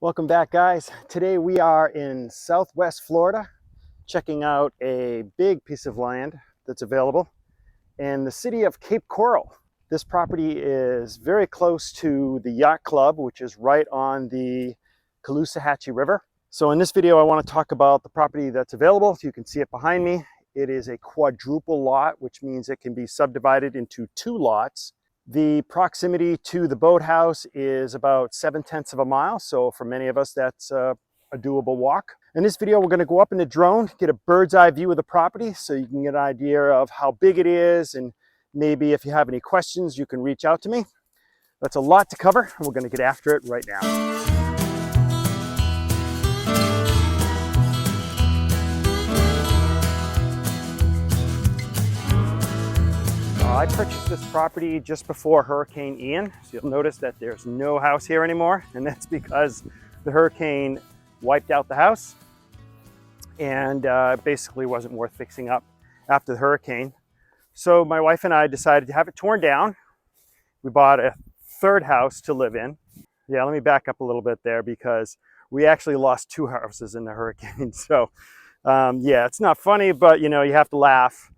Welcome back, guys. Today we are in Southwest Florida, checking out a big piece of land that's available in the city of Cape Coral. This property is very close to the yacht club, which is right on the Caloosahatchee River. So in this video, I want to talk about the property that's available. You can see it behind me. It is a quadruple lot, which means it can be subdivided into 2 lots. The proximity to the boathouse is about 7/10 of a mile. So for many of us, that's a doable walk. In this video, we're going to go up in the drone, get a bird's eye view of the property so you can get an idea of how big it is. And maybe if you have any questions, you can reach out to me. That's a lot to cover. We're going to get after it right now. I purchased this property just before Hurricane Ian, so you'll notice that there's no house here anymore, and that's because the hurricane wiped out the house and basically wasn't worth fixing up after the hurricane. So my wife and I decided to have it torn down. We bought a 3rd house to live in. Yeah, let me back up a little bit there because we actually lost 2 houses in the hurricane. So yeah, it's not funny, but you know, you have to laugh.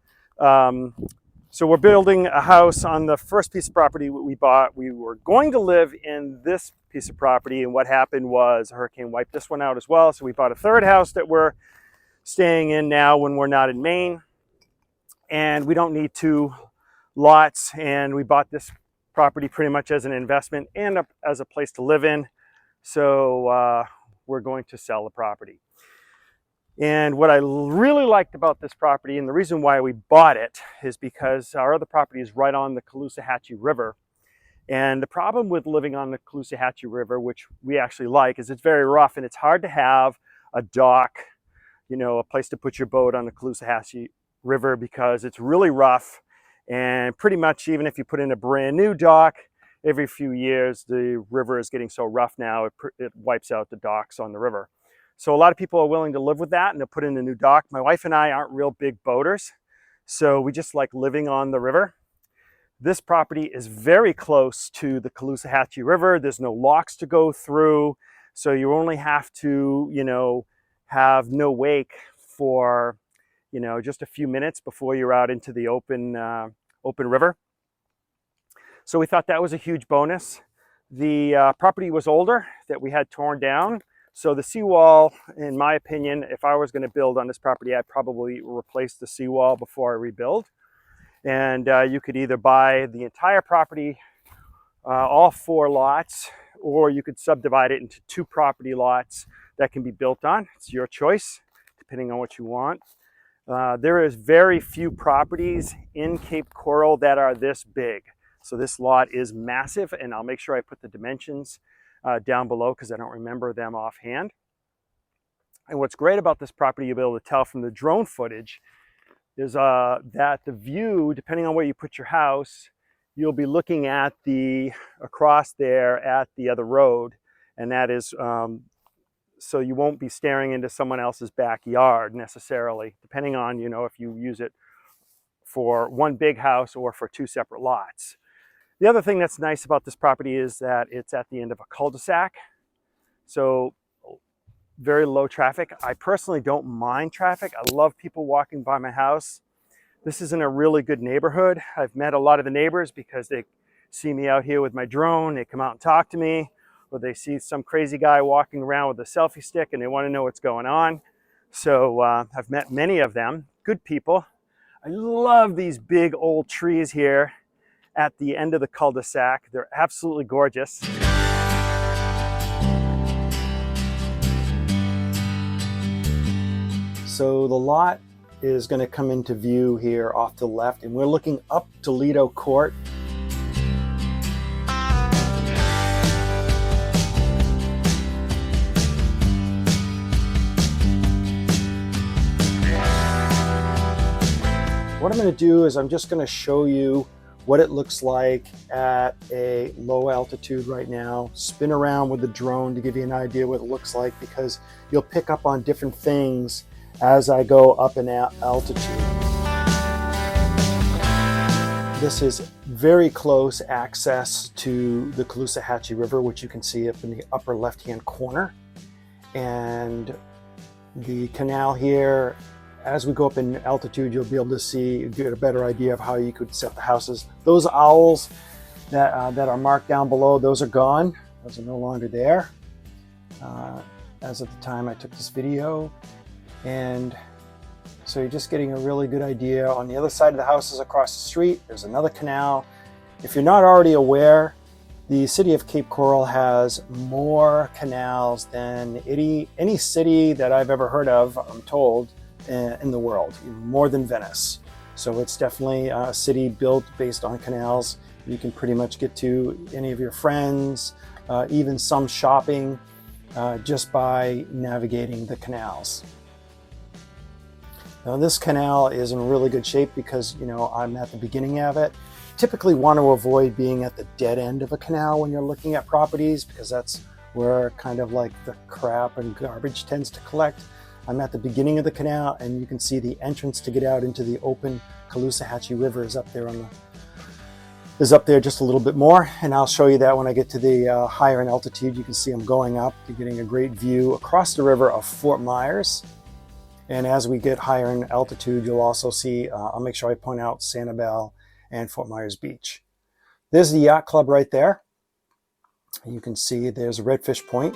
So we're building a house on the first piece of property we bought. We were going to live in this piece of property, and what happened was a hurricane wiped this one out as well. So we bought a 3rd house that we're staying in now when we're not in Maine. And we don't need 2 lots, and we bought this property pretty much as an investment and as a place to live in. So we're going to sell the property. And what I really liked about this property, and the reason why we bought it, is because our other property is right on the Caloosahatchee River. And the problem with living on the Caloosahatchee River, which we actually like, is it's very rough and it's hard to have a dock, you know, a place to put your boat on the Caloosahatchee River because it's really rough. And pretty much even if you put in a brand new dock, every few years the river is getting so rough now it wipes out the docks on the river. So a lot of people are willing to live with that and to put in a new dock. My wife and I aren't real big boaters, so we just like living on the river. This property is very close to the Caloosahatchee River. There's no locks to go through, so you only have to, you know, have no wake for, you know, just a few minutes before you're out into the open river. So we thought that was a huge bonus. The property was older that we had torn down. So the seawall, in my opinion, if I was going to build on this property, I'd probably replace the seawall before I rebuild. And you could either buy the entire property, all 4 lots, or you could subdivide it into 2 property lots that can be built on. It's your choice, depending on what you want. There is very few properties in Cape Coral that are this big. So this lot is massive, and I'll make sure I put the dimensions down below because I don't remember them offhand. And what's great about this property, you'll be able to tell from the drone footage, is that the view, depending on where you put your house, you'll be looking at across there at the other road, and that is so you won't be staring into someone else's backyard necessarily, depending on, you know, if you use it for one big house or for 2 separate lots. The other thing that's nice about this property is that it's at the end of a cul-de-sac, so very low traffic. I personally don't mind traffic. I love people walking by my house. This is in a really good neighborhood. I've met a lot of the neighbors because they see me out here with my drone. They come out and talk to me, or they see some crazy guy walking around with a selfie stick and they want to know what's going on. So I've met many of them, good people. I love these big old trees here at the end of the cul-de-sac. They're absolutely gorgeous. So the lot is going to come into view here off to the left, and we're looking up Delido Court. What I'm going to do is I'm just going to show you what it looks like at a low altitude right now, spin around with the drone to give you an idea what it looks like, because you'll pick up on different things as I go up in altitude. This is very close access to the Caloosahatchee River, which you can see up in the upper left-hand corner. And the canal here, as we go up in altitude, you'll be able to see, get a better idea of how you could set the houses. Those owls that are marked down below, those are gone. Those are no longer there as of the time I took this video. And so you're just getting a really good idea. On the other side of the houses across the street, there's another canal. If you're not already aware, the city of Cape Coral has more canals than any city that I've ever heard of, I'm told, in the world, more than Venice. So it's definitely a city built based on canals. You can pretty much get to any of your friends, even some shopping, just by navigating the canals. Now this canal is in really good shape because, you know, I'm at the beginning of it. Typically want to avoid being at the dead end of a canal when you're looking at properties, because that's where kind of like the crap and garbage tends to collect. I'm at the beginning of the canal, and you can see the entrance to get out into the open Caloosahatchee River is up there up there just a little bit more, and I'll show you that when I get to the higher in altitude. You can see I'm going up. You're getting a great view across the river of Fort Myers. And as we get higher in altitude, you'll also see, I'll make sure I point out Sanibel and Fort Myers Beach. There's the yacht club right there. You can see there's Redfish Point.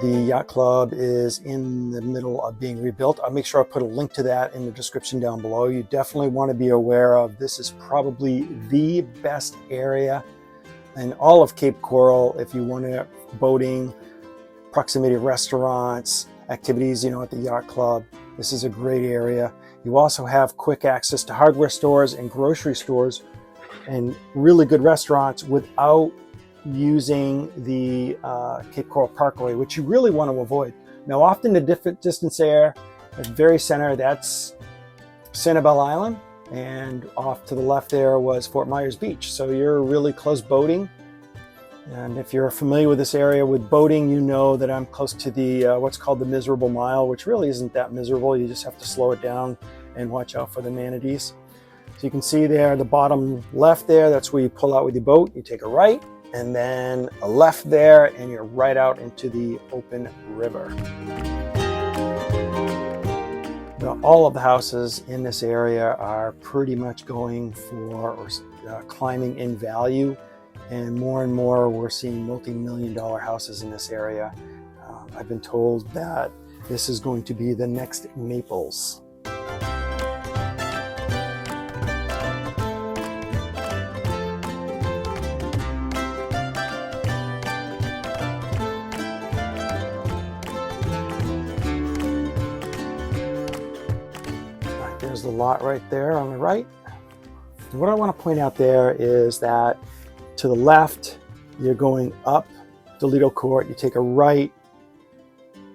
The yacht club is in the middle of being rebuilt. I'll make sure I put a link to that in the description down below. You definitely want to be aware of this is probably the best area in all of Cape Coral if you want to boating, proximity of restaurants, activities, you know, at the yacht club. This is a great area. You also have quick access to hardware stores and grocery stores and really good restaurants without using the Cape Coral Parkway, which you really want to avoid. Now, often the different distance there, at the very center, that's Sanibel Island, and off to the left there was Fort Myers Beach. So you're really close boating. And if you're familiar with this area with boating, you know that I'm close to the what's called the Miserable Mile, which really isn't that miserable. You just have to slow it down and watch out for the manatees. So you can see there, the bottom left there, that's where you pull out with your boat. You take a right, and then a left there, and you're right out into the open river. Now, all of the houses in this area are pretty much going for or climbing in value. And more we're seeing multi-million-dollar houses in this area. I've been told that this is going to be the next Naples. There's the lot right there on the right. And what I want to point out there is that to the left, you're going up Delido Court, you take a right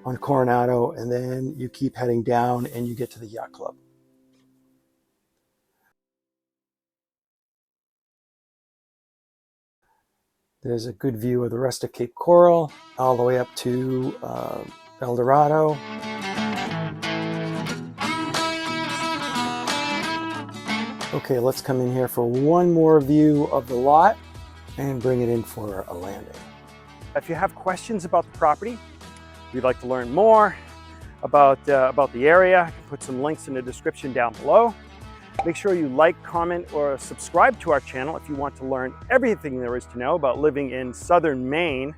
on Coronado, and then you keep heading down and you get to the yacht club. There's a good view of the rest of Cape Coral, all the way up to El Dorado. Okay, let's come in here for one more view of the lot and bring it in for a landing. If you have questions about the property, you'd like to learn more about the area, I can put some links in the description down below. Make sure you like, comment, or subscribe to our channel if you want to learn everything there is to know about living in southern Maine.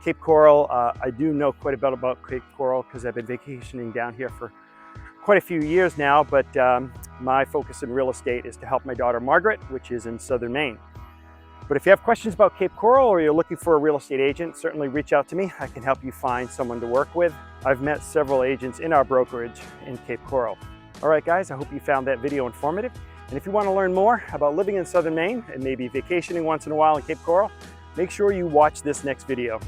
Cape Coral, I do know quite a bit about Cape Coral because I've been vacationing down here for quite a few years now, but my focus in real estate is to help my daughter Margaret, which is in southern Maine. But if you have questions about Cape Coral or you're looking for a real estate agent, certainly reach out to me. I can help you find someone to work with. I've met several agents in our brokerage in Cape Coral. All right, guys, I hope you found that video informative. And if you want to learn more about living in southern Maine and maybe vacationing once in a while in Cape Coral, make sure you watch this next video.